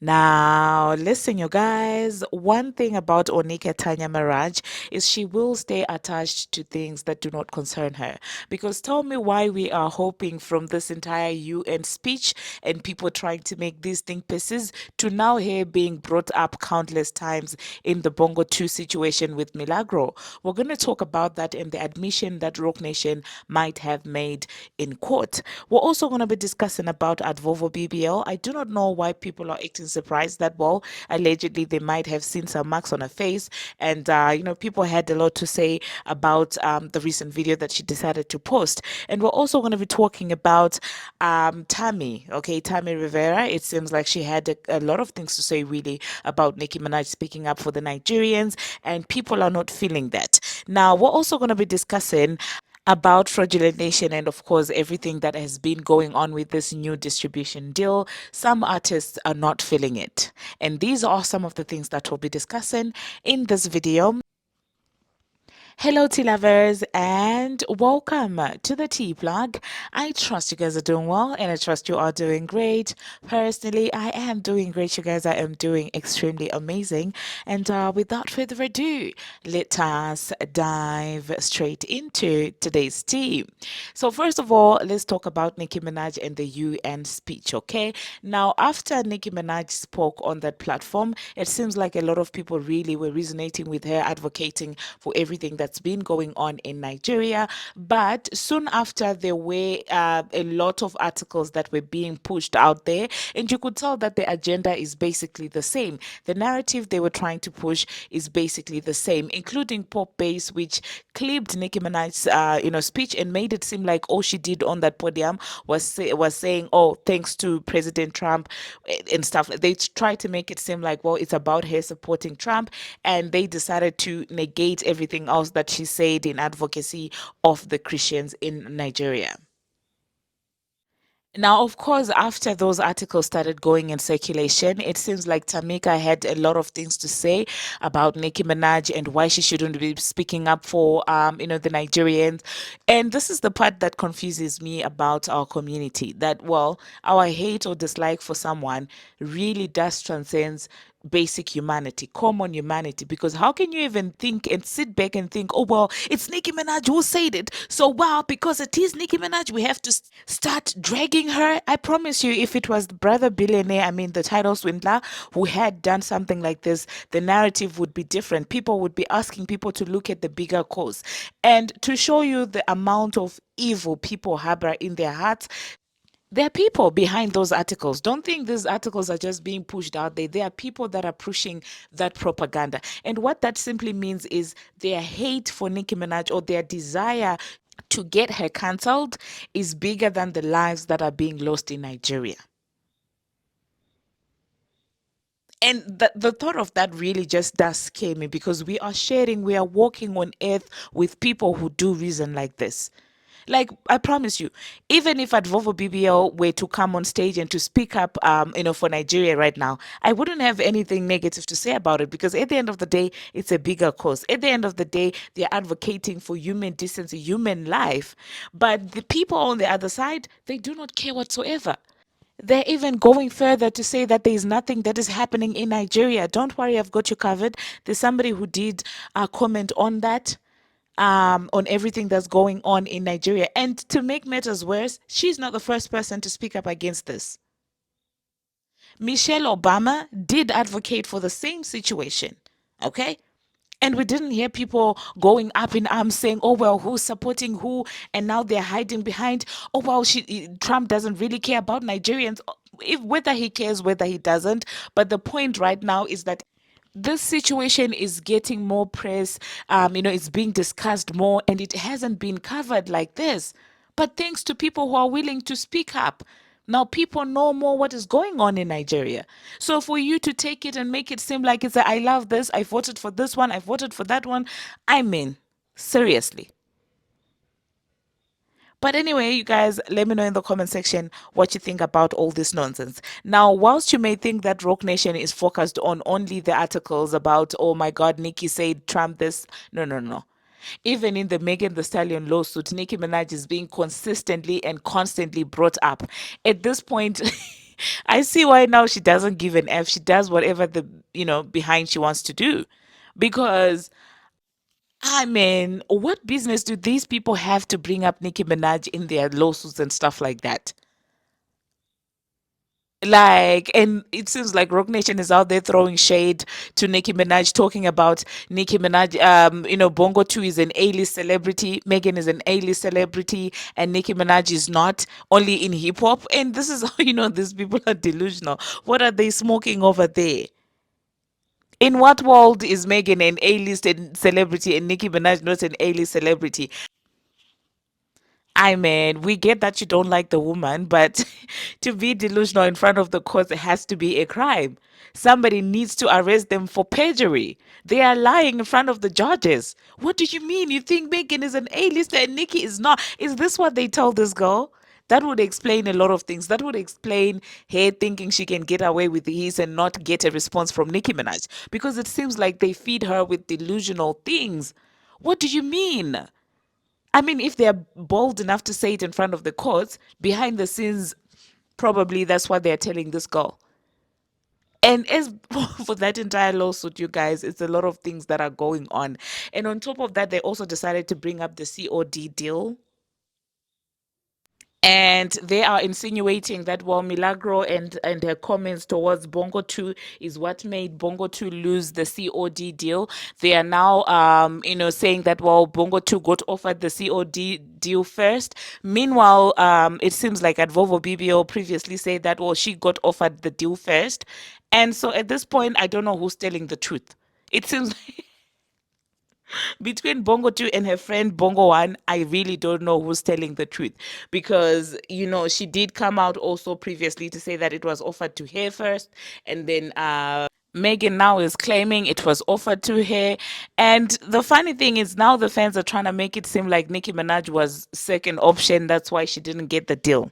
Now, listen, you guys. One thing about Onika Tanya Maraj is she will stay attached to things that do not concern her. Because tell me why we are hoping from this entire UN speech and people trying to make these think pieces to now here being brought up countless times in the Bongo 2 situation with Milagro. We're going to talk about that and the admission that Roc Nation might have made in court. We're also going to be discussing about Advovo BBL. I do not know why people are acting surprised that, well, allegedly they might have seen some marks on her face. And, people had a lot to say about the recent video that she decided to post. And we're also going to be talking about Tammy, okay, Tammy Rivera. It seems like she had a lot of things to say, really, about Nicki Minaj speaking up for the Nigerians, and people are not feeling that. Now, we're also going to be discussing about fraudulent nation and of course everything that has been going on with this new distribution deal. Some artists are not feeling it, and these are some of the things that we'll be discussing in this video. Hello, tea lovers, and welcome to the tea plug. I trust you guys are doing well, and I trust you are doing great. Personally, I am doing great, you guys. I am doing extremely amazing. And without further ado, let us dive straight into today's tea. So, first of all, let's talk about Nicki Minaj and the UN speech, okay? Now, after Nicki Minaj spoke on that platform, it seems like a lot of people really were resonating with her, advocating for everything that's been going on in Nigeria. But soon after, there were a lot of articles that were being pushed out there, and you could tell that the agenda is basically the same. The narrative they were trying to push is basically the same, including Pop Base, which clipped Nicki Minaj's speech and made it seem like all she did on that podium was saying, "Oh, thanks to President Trump," and stuff. They tried to make it seem like, well, it's about her supporting Trump, and they decided to negate everything else that she said in advocacy of the Christians in Nigeria. Now, of course, after those articles started going in circulation, it seems like Tamika had a lot of things to say about Nicki Minaj and why she shouldn't be speaking up for, the Nigerians. And this is the part that confuses me about our community. That, well, our hate or dislike for someone really does transcend basic humanity, common humanity. Because how can you even think and sit back and think, oh, well, it's Nicki Minaj who said it. So, wow, because it is Nicki Minaj, we have to start dragging her. I promise you, if it was the brother billionaire, I mean, the title swindler, who had done something like this, the narrative would be different. People would be asking people to look at the bigger cause. And to show you the amount of evil people harbor in their hearts, there are people behind those articles. Don't think these articles are just being pushed out there. There are people that are pushing that propaganda. And what that simply means is their hate for Nicki Minaj or their desire to get her cancelled is bigger than the lives that are being lost in Nigeria. And the thought of that really just does scare me, because we are walking on earth with people who do reason like this. Like, I promise you, even if Advovo BBL were to come on stage and to speak up, for Nigeria right now, I wouldn't have anything negative to say about it, because at the end of the day, it's a bigger cause. At the end of the day, they're advocating for human decency, human life. But the people on the other side, they do not care whatsoever. They're even going further to say that there is nothing that is happening in Nigeria. Don't worry, I've got you covered. There's somebody who did comment on that, on everything that's going on in Nigeria. And to make matters worse, she's not the first person to speak up against this. Michelle Obama did advocate for the same situation. Okay? And we didn't hear people going up in arms saying, oh, well, who's supporting who? And now they're hiding behind, oh, well, Trump doesn't really care about Nigerians. If, whether he cares, whether he doesn't. But the point right now is that this situation is getting more press. It's being discussed more, and it hasn't been covered like this. But thanks to people who are willing to speak up. Now people know more what is going on in Nigeria. So for you to take it and make it seem like it's I love this, I voted for this one, I voted for that one, I mean, seriously. But anyway, you guys, let me know in the comment section what you think about all this nonsense. Now, whilst you may think that Roc Nation is focused on only the articles about, oh my God, Nicki said Trump this, no, no, no. Even in the Megan the Stallion lawsuit, Nicki Minaj is being consistently and constantly brought up. At this point, I see why now she doesn't give an F. She does whatever behind she wants to do. Because I mean, what business do these people have to bring up Nicki Minaj in their lawsuits and stuff like that? Like, and it seems like Roc Nation is out there throwing shade to Nicki Minaj, talking about Nicki Minaj. Bongo 2 is an A-list celebrity, Megan is an A-list celebrity, and Nicki Minaj is not, only in hip hop. And this is how you know these people are delusional. What are they smoking over there? In what world is Megan an A-list celebrity and Nicki Minaj not an A-list celebrity? I mean, we get that you don't like the woman, but to be delusional in front of the court, it has to be a crime. Somebody needs to arrest them for perjury. They are lying in front of the judges. What do you mean? You think Megan is an A-lister and Nikki is not? Is this what they told this girl? That would explain a lot of things. That would explain her thinking she can get away with this and not get a response from Nicki Minaj. Because it seems like they feed her with delusional things. What do you mean? I mean, if they're bold enough to say it in front of the courts, behind the scenes, probably that's what they're telling this girl. And as for that entire lawsuit, you guys, it's a lot of things that are going on. And on top of that, they also decided to bring up the COD deal. And they are insinuating that well, Milagro and her comments towards Bongo 2 is what made Bongo 2 lose the COD deal. They are now saying that well, Bongo 2 got offered the COD deal first. Meanwhile, it seems like Advovo BBO previously said that well, she got offered the deal first. And so at this point, I don't know who's telling the truth. It seems between Bongo 2 and her friend Bongo 1, I really don't know who's telling the truth because, she did come out also previously to say that it was offered to her first, and then Megan now is claiming it was offered to her. And the funny thing is now the fans are trying to make it seem like Nicki Minaj was second option. That's why she didn't get the deal.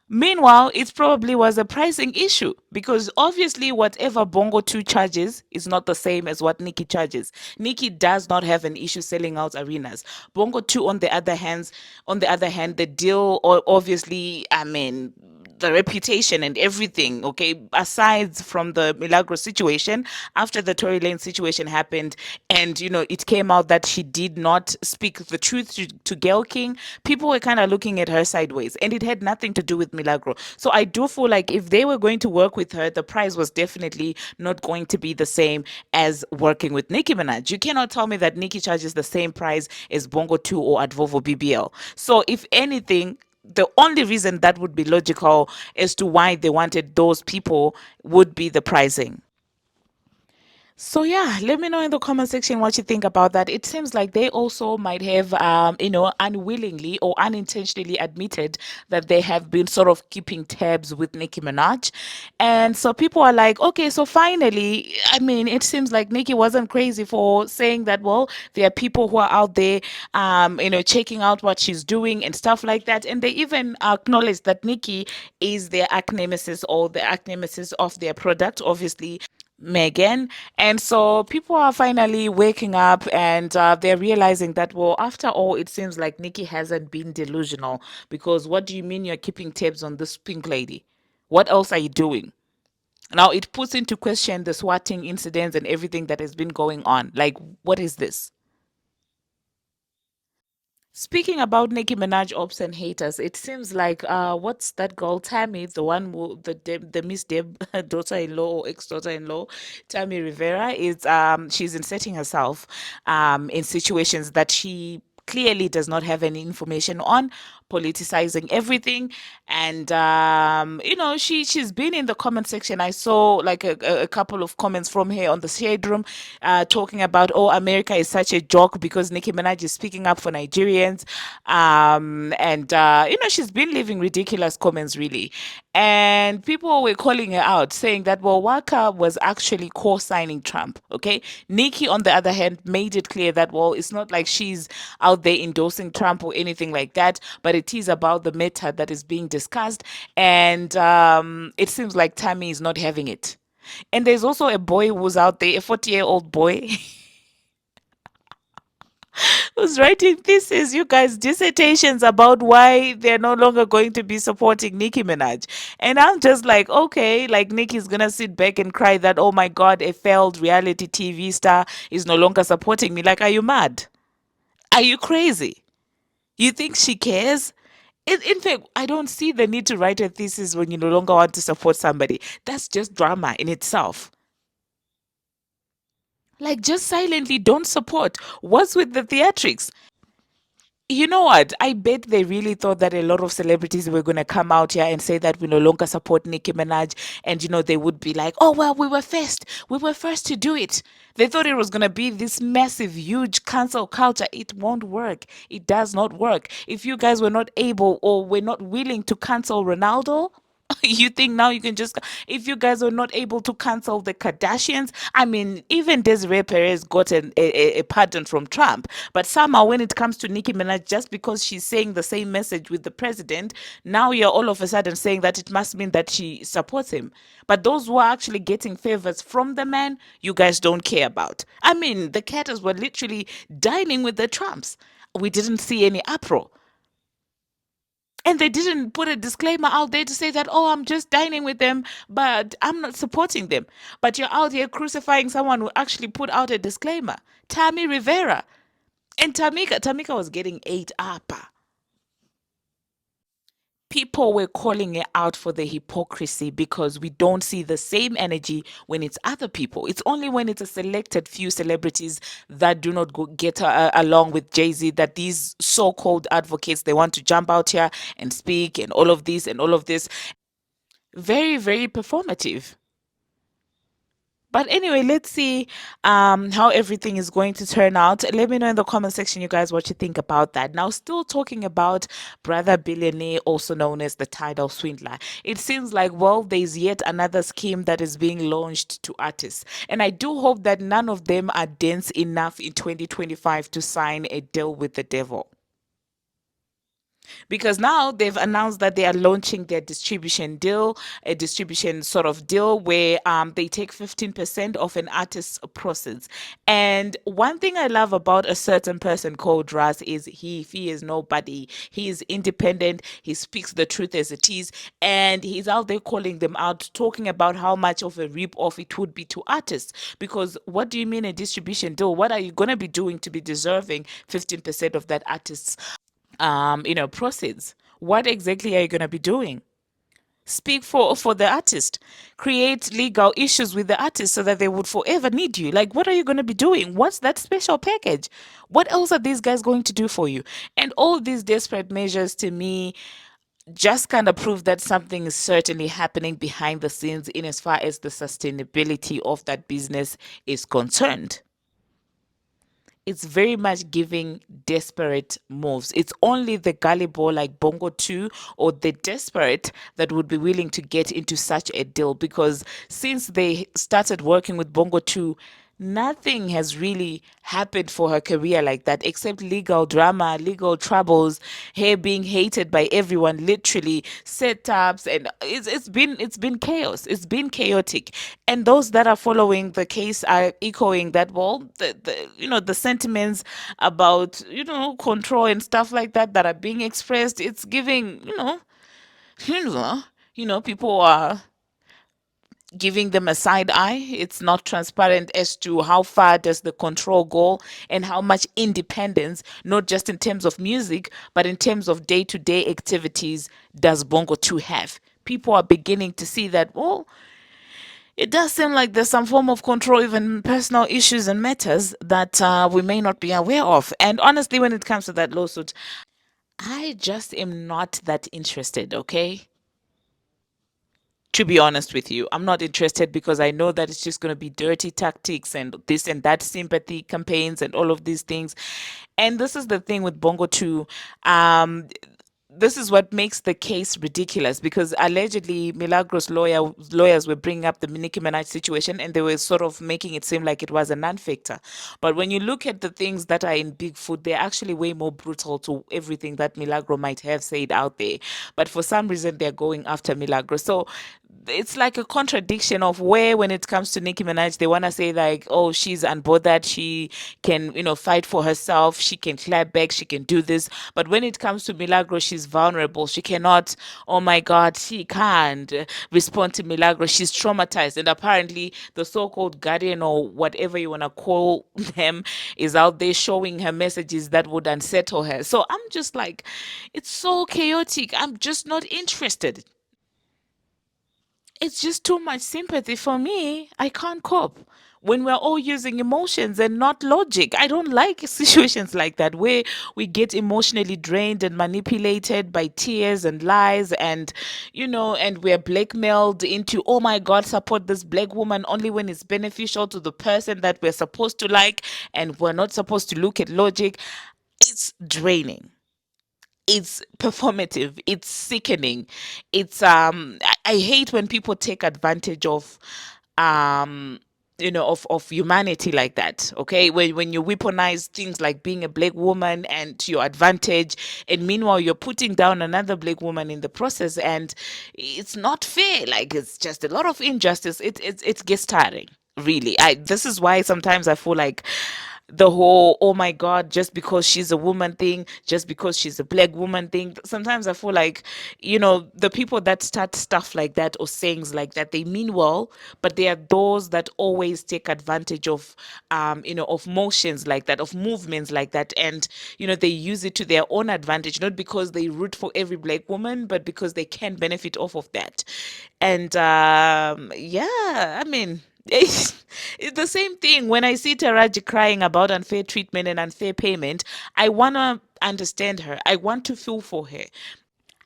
Meanwhile, it probably was a pricing issue because obviously whatever Bongo 2 charges is not the same as what Nikki charges. Nikki does not have an issue selling out arenas. Bongo 2 on the other hand, the deal obviously, I mean, the reputation and everything, okay, aside from the Milagro situation, after the Tory Lane situation happened, and it came out that she did not speak the truth to Gail King, people were kind of looking at her sideways, and it had nothing to do with Milagro. So I do feel like if they were going to work with her, the price was definitely not going to be the same as working with Nicki Minaj. You cannot tell me that Nicki charges the same price as Bongo 2 or Advovo BBL. So if anything, the only reason that would be logical as to why they wanted those people would be the pricing. So yeah, let me know in the comment section what you think about that. It seems like they also might have, unwillingly or unintentionally admitted that they have been sort of keeping tabs with Nicki Minaj, and so people are like, okay, so finally, I mean, it seems like Nicki wasn't crazy for saying that. Well, there are people who are out there, checking out what she's doing and stuff like that, and they even acknowledge that Nicki is their arch nemesis or the arch nemesis of their product, obviously Megan. And so people are finally waking up and they're realizing that, well, after all, it seems like Nikki hasn't been delusional because what do you mean you're keeping tabs on this pink lady? What else are you doing? Now it puts into question the swatting incidents and everything that has been going on. Like, what is this? Speaking about Nicki Minaj ops and haters, it seems like what's that girl Tammy, the one who the Miss Deb daughter-in-law or ex-daughter-in-law, Tammy Rivera is she's inserting herself in situations that she clearly does not have any information on, politicizing everything. And she's been in the comment section. I saw like a couple of comments from her on the shade room talking about, oh, America is such a joke because Nicki Minaj is speaking up for Nigerians. And she's been leaving ridiculous comments really. And people were calling her out, saying that, well, Waka was actually co signing Trump. Okay. Nikki, on the other hand, made it clear that, well, it's not like she's out there endorsing Trump or anything like that, but it is about the matter that is being discussed. And it seems like Tammy is not having it. And there's also a boy who's out there, a 40-year-old boy. Who's writing thesis, you guys, dissertations about why they're no longer going to be supporting Nicki Minaj. And I'm just like, okay, like Nicki's gonna sit back and cry that, oh my God, a failed reality TV star is no longer supporting me. Like, are you mad? Are you crazy? You think she cares? In fact, I don't see the need to write a thesis when you no longer want to support somebody. That's just drama in itself. Like, just silently don't support. What's with the theatrics? You know what? I bet they really thought that a lot of celebrities were going to come out here and say that we no longer support Nicki Minaj. And, they would be like, oh, well, we were first. We were first to do it. They thought it was going to be this massive, huge cancel culture. It won't work. It does not work. If you guys were not able or were not willing to cancel Ronaldo, you think now you can just, if you guys are not able to cancel the Kardashians? I mean, even Desiree Perez got a pardon from Trump, but somehow when it comes to Nicki Minaj, just because she's saying the same message with the president, now you're all of a sudden saying that it must mean that she supports him. But those who are actually getting favors from the man, you guys don't care about. I mean, the Carters were literally dining with the Trumps. We didn't see any uproar. And they didn't put a disclaimer out there to say that, oh, I'm just dining with them, but I'm not supporting them. But you're out here crucifying someone who actually put out a disclaimer. Tammy Rivera. And Tamika was getting ate up. People were calling it out for the hypocrisy because we don't see the same energy when it's other people. It's only when it's a selected few celebrities that do not get along with Jay-Z that these so-called advocates, they want to jump out here and speak and all of this and all of this. Very, very performative. But anyway, let's see how everything is going to turn out. Let me know in the comment section, you guys, what you think about that. Now, still talking about Brother Billionaire, also known as the Tidal Swindler. It seems like, well, there's yet another scheme that is being launched to artists. And I do hope that none of them are dense enough in 2025 to sign a deal with the devil, because now they've announced that they are launching their distribution deal, a distribution sort of deal where they take 15% of an artist's proceeds. And one thing I love about a certain person called Ras is he fears nobody. He is independent. He speaks the truth as it is, and he's out there calling them out, talking about how much of a rip off it would be to artists. Because what do you mean a distribution deal? What are you going to be doing to be deserving 15% of that artist's proceeds? What exactly are you going to be doing? Speak for the artist. Create legal issues with the artist so that they would forever need you. Like, what are you going to be doing? What's that special package? What else are these guys going to do for you? And all these desperate measures, to me, just kind of prove that something is certainly happening behind the scenes in as far as the sustainability of that business is concerned. It's very much giving desperate moves. It's only the gullible like Bongo 2 or the desperate that would be willing to get into such a deal, because since they started working with Bongo 2, nothing has really happened for her career like that except legal drama, legal troubles, her being hated by everyone, literally setups, and it's been chaos. It's been chaotic. And those that are following the case are echoing that, well, the sentiments about, control and stuff like that that are being expressed, it's giving, you know, people are giving them a side eye. It's not transparent as to how far does the control go and how much independence, not just in terms of music, but in terms of day-to-day activities, does Bongo 2 have. People are beginning to see that, well, it does seem like there's some form of control, even personal issues and matters that we may not be aware of. And honestly, when it comes to that lawsuit, I just am not that interested, okay? To be honest with you, I'm not interested because I know that it's just going to be dirty tactics and this and that sympathy campaigns and all of these things. And this is the thing with Bongo 2. Um, this is what makes the case ridiculous, because allegedly lawyers were bringing up the Nicki Minaj situation and they were sort of making it seem like it was a non-factor. But when you look at the things that are in Bigfoot, they're actually way more brutal to everything that Milagro might have said out there. But for some reason, they're going after Milagro. So it's like a contradiction of where when it comes to Nicki Minaj, they want to say like, oh, she's unbothered, she can, fight for herself, she can clap back, she can do this. But when it comes to Milagro, she's vulnerable. She cannot, oh my God, she can't respond to Milagro. She's traumatized. And apparently the so-called guardian or whatever you want to call them is out there showing her messages that would unsettle her. So I'm just like, it's so chaotic. I'm just not interested. It's just too much sympathy for me. I can't cope when we're all using emotions and not logic. I don't like situations like that where we get emotionally drained and manipulated by tears and lies and we're blackmailed into, oh my God, support this black woman only when it's beneficial to the person that we're supposed to like, and we're not supposed to look at logic. It's draining, it's performative, it's sickening. I hate when people take advantage of um of humanity like that. Okay, when you weaponize things like being a black woman and to your advantage, and meanwhile you're putting down another black woman in the process, and it's not fair. Like, it's just a lot of injustice. It gets tiring, really. I This is why sometimes I feel like the whole, oh my God, just because she's a woman thing, just because she's a black woman thing. Sometimes I feel like, the people that start stuff like that or sayings like that, they mean well, but they are those that always take advantage of of motions like that, of movements like that, and they use it to their own advantage, not because they root for every black woman, but because they can benefit off of that. And yeah, I mean, it's the same thing when I see Taraji crying about unfair treatment and unfair payment. I want to understand her. I want to feel for her.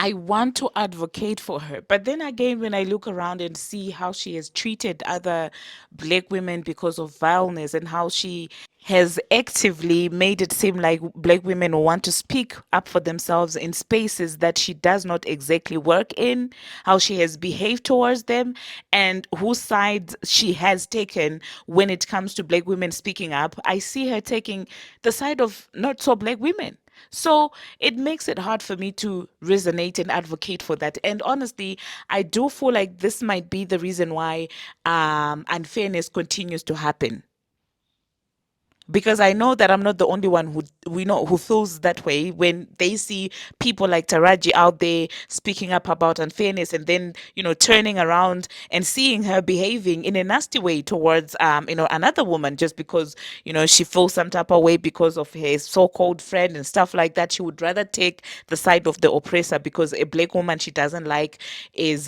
I want to advocate for her. But then again, when I look around and see how she has treated other black women because of violence, and how she has actively made it seem like black women want to speak up for themselves in spaces that she does not exactly work in, how she has behaved towards them, and whose side she has taken when it comes to black women speaking up, I see her taking the side of not so black women. So it makes it hard for me to resonate and advocate for that. And honestly, I do feel like this might be the reason why unfairness continues to happen, because I know that I'm not the only one who feels that way when they see people like Taraji out there speaking up about unfairness, and then turning around and seeing her behaving in a nasty way towards another woman, just because she feels some type of way because of her so-called friend and stuff like that. She would rather take the side of the oppressor because a black woman she doesn't like is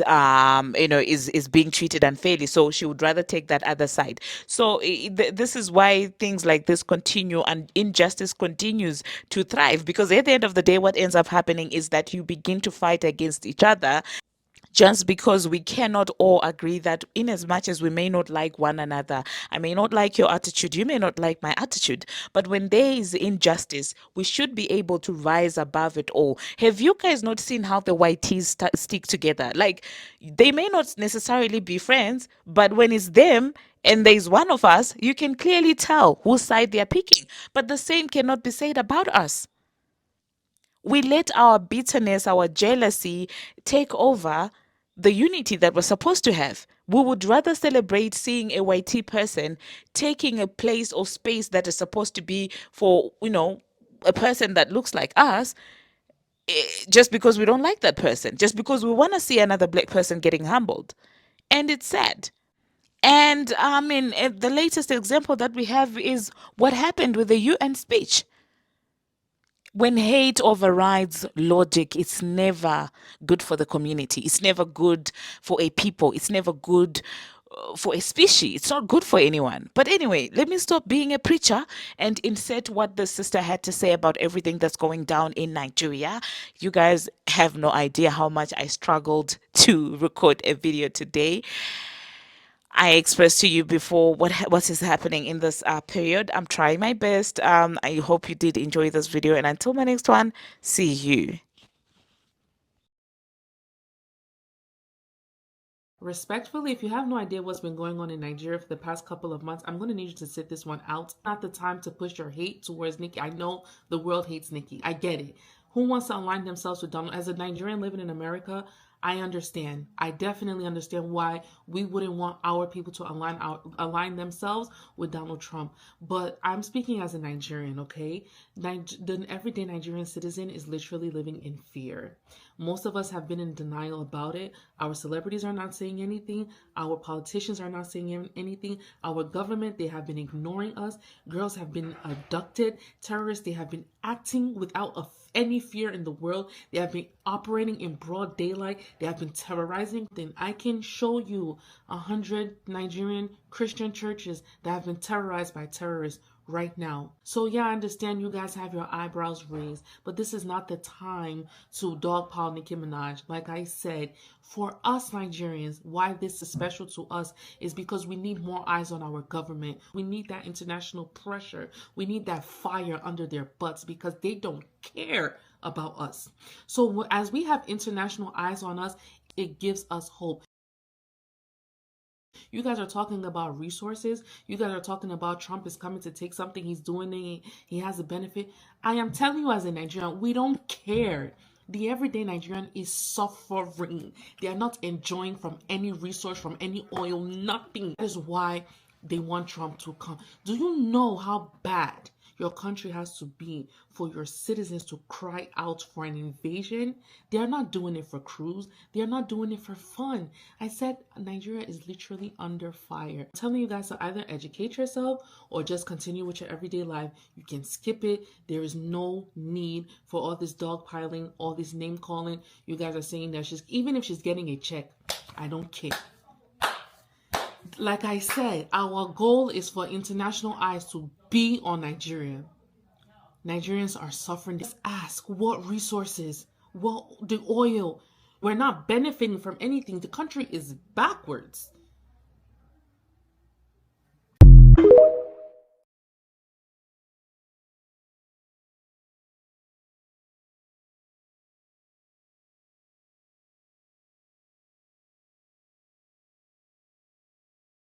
being treated unfairly, so she would rather take that other side. So this is why things like this continue and injustice continues to thrive, because at the end of the day what ends up happening is that you begin to fight against each other, just because we cannot all agree that, in as much as we may not like one another, I may not like your attitude, you may not like my attitude, but when there is injustice, we should be able to rise above it all. Have you guys not seen how the YTs stick together? Like, they may not necessarily be friends, but when it's them and there's one of us, you can clearly tell whose side they're picking. But the same cannot be said about us. We let our bitterness, our jealousy take over the unity that we're supposed to have. We would rather celebrate seeing a YT person taking a place or space that is supposed to be for, a person that looks like us, just because we don't like that person, just because we want to see another black person getting humbled. And it's sad. And I mean, the latest example that we have is what happened with the UN speech. When hate overrides logic, it's never good for the community. It's never good for a people. It's never good for a species. It's not good for anyone. But anyway, let me stop being a preacher and insert what the sister had to say about everything that's going down in Nigeria. You guys have no idea how much I struggled to record a video today. I expressed to you before what is happening in this period. I'm trying my best. I hope you did enjoy this video, and until my next one, see you. Respectfully, if you have no idea what's been going on in Nigeria for the past couple of months, I'm going to need you to sit this one out. Not the time to push your hate towards Nicki. I know the world hates Nicki. I get it. Who wants to align themselves with Donald? As a Nigerian living in America, I understand. I definitely understand why we wouldn't want our people to align themselves with Donald Trump. But I'm speaking as a Nigerian, okay? The everyday Nigerian citizen is literally living in fear. Most of us have been in denial about it. Our celebrities are not saying anything. Our politicians are not saying anything. Our government, they have been ignoring us. Girls have been abducted. Terrorists, they have been acting without any fear in the world. They have been operating in broad daylight. They have been terrorizing. Then I can show you 100 Nigerian Christian churches that have been terrorized by terrorists right now. So yeah, I understand you guys have your eyebrows raised, but this is not the time to dogpile Nicki Minaj. Like I said, for us Nigerians, why this is special to us is because we need more eyes on our government. We need that international pressure. We need that fire under their butts because they don't care about us. So as we have international eyes on us, it gives us hope. You guys are talking about resources. You guys are talking about Trump is coming to take something. He's doing it. He has a benefit. I am telling you as a Nigerian, we don't care. The everyday Nigerian is suffering. They are not enjoying from any resource, from any oil, nothing. That is why they want Trump to come. Do you know how bad your country has to be for your citizens to cry out for an invasion? They are not doing it for cruise. They are not doing it for fun. I said Nigeria is literally under fire. I'm telling you guys to either educate yourself or just continue with your everyday life. You can skip it. There is no need for all this dogpiling, all this name calling. You guys are saying that even if she's getting a check, I don't care. Like I said, our goal is for international eyes to be on Nigeria. Nigerians are suffering. Just ask what resources, what the oil. We're not benefiting from anything. The country is backwards.